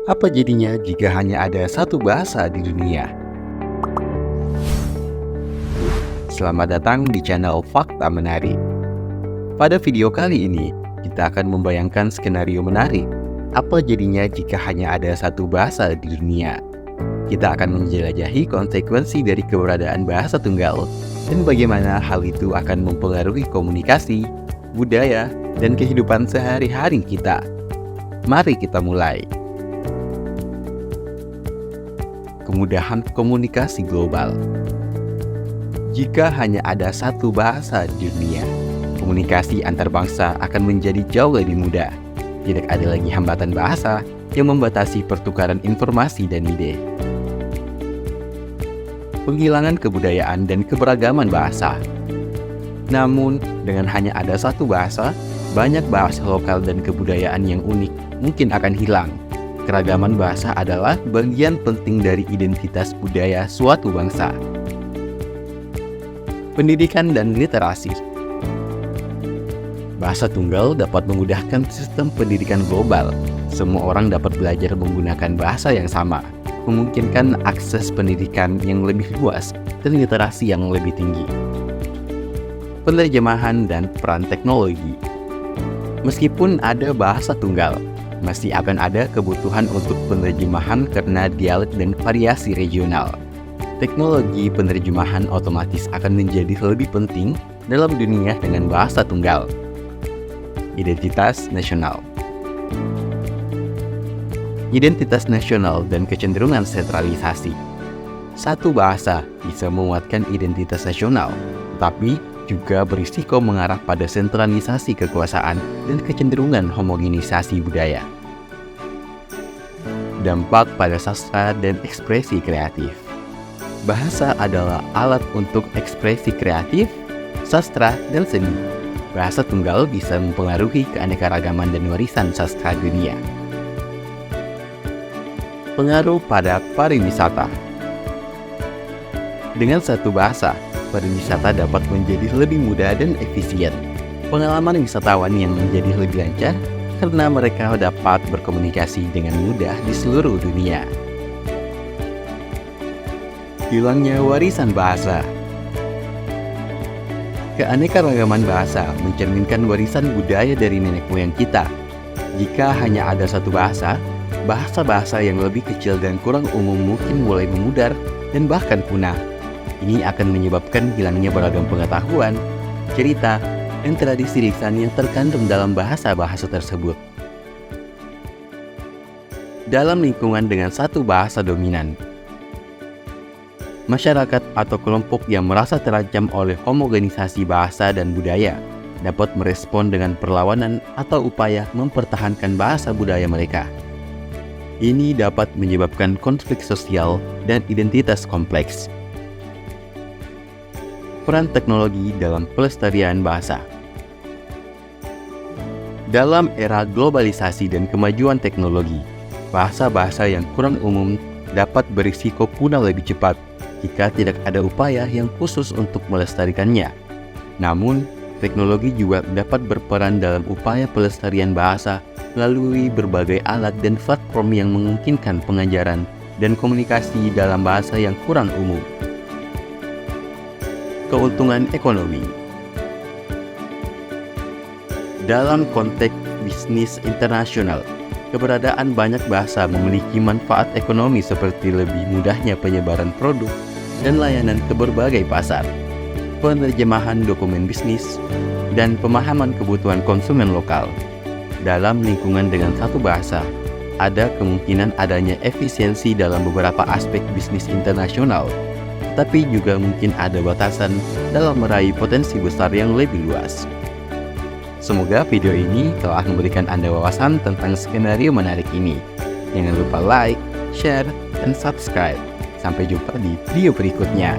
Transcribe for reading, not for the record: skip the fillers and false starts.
Apa jadinya jika hanya ada satu bahasa di dunia? Selamat datang di channel Fakta Menarik. Pada video kali ini, kita akan membayangkan skenario menarik. Apa jadinya jika hanya ada satu bahasa di dunia? Kita akan menjelajahi konsekuensi dari keberadaan bahasa tunggal dan bagaimana hal itu akan mempengaruhi komunikasi, budaya, dan kehidupan sehari-hari kita. Mari kita mulai. Kemudahan komunikasi global. Jika hanya ada satu bahasa di dunia, komunikasi antar bangsa akan menjadi jauh lebih mudah. Tidak ada lagi hambatan bahasa yang membatasi pertukaran informasi dan ide. Penghilangan kebudayaan dan keberagaman bahasa. Namun, dengan hanya ada satu bahasa, banyak bahasa lokal dan kebudayaan yang unik mungkin akan hilang. Keragaman bahasa adalah bagian penting dari identitas budaya suatu bangsa. Pendidikan dan literasi. Bahasa tunggal dapat memudahkan sistem pendidikan global. Semua orang dapat belajar menggunakan bahasa yang sama, memungkinkan akses pendidikan yang lebih luas dan literasi yang lebih tinggi. Penerjemahan dan peran teknologi. Meskipun ada bahasa tunggal, masih akan ada kebutuhan untuk penerjemahan karena dialek dan variasi regional. Teknologi penerjemahan otomatis akan menjadi lebih penting dalam dunia dengan bahasa tunggal. Identitas nasional. Identitas nasional dan kecenderungan sentralisasi. Satu bahasa bisa menguatkan identitas nasional, tapi juga berisiko mengarah pada sentralisasi kekuasaan dan kecenderungan homogenisasi budaya. Dampak pada sastra dan ekspresi kreatif. Bahasa adalah alat untuk ekspresi kreatif, sastra, dan seni. Bahasa tunggal bisa mempengaruhi keanekaragaman dan warisan sastra dunia. Pengaruh pada pariwisata. Dengan satu bahasa, pariwisata dapat menjadi lebih mudah dan efisien. Pengalaman wisatawan yang menjadi lebih lancar karena mereka dapat berkomunikasi dengan mudah di seluruh dunia. Hilangnya warisan bahasa. Keanekaragaman bahasa mencerminkan warisan budaya dari nenek moyang kita. Jika hanya ada satu bahasa, bahasa-bahasa yang lebih kecil dan kurang umum mungkin mulai memudar dan bahkan punah. Ini akan menyebabkan hilangnya beragam pengetahuan, cerita, dan tradisi lisan yang terkandung dalam bahasa-bahasa tersebut. Dalam lingkungan dengan satu bahasa dominan, masyarakat atau kelompok yang merasa terancam oleh homogenisasi bahasa dan budaya dapat merespon dengan perlawanan atau upaya mempertahankan bahasa budaya mereka. Ini dapat menyebabkan konflik sosial dan identitas kompleks. Peran teknologi dalam pelestarian bahasa. Dalam era globalisasi dan kemajuan teknologi, bahasa-bahasa yang kurang umum dapat berisiko punah lebih cepat jika tidak ada upaya yang khusus untuk melestarikannya. Namun, teknologi juga dapat berperan dalam upaya pelestarian bahasa melalui berbagai alat dan platform yang memungkinkan pengajaran dan komunikasi dalam bahasa yang kurang umum. Keuntungan ekonomi. Dalam konteks bisnis internasional, keberadaan banyak bahasa memiliki manfaat ekonomi seperti lebih mudahnya penyebaran produk dan layanan ke berbagai pasar, penerjemahan dokumen bisnis, dan pemahaman kebutuhan konsumen lokal. Dalam lingkungan dengan satu bahasa, ada kemungkinan adanya efisiensi dalam beberapa aspek bisnis internasional, tapi juga mungkin ada batasan dalam meraih potensi besar yang lebih luas. Semoga video ini telah memberikan Anda wawasan tentang skenario menarik ini. Jangan lupa like, share, dan subscribe. Sampai jumpa di video berikutnya.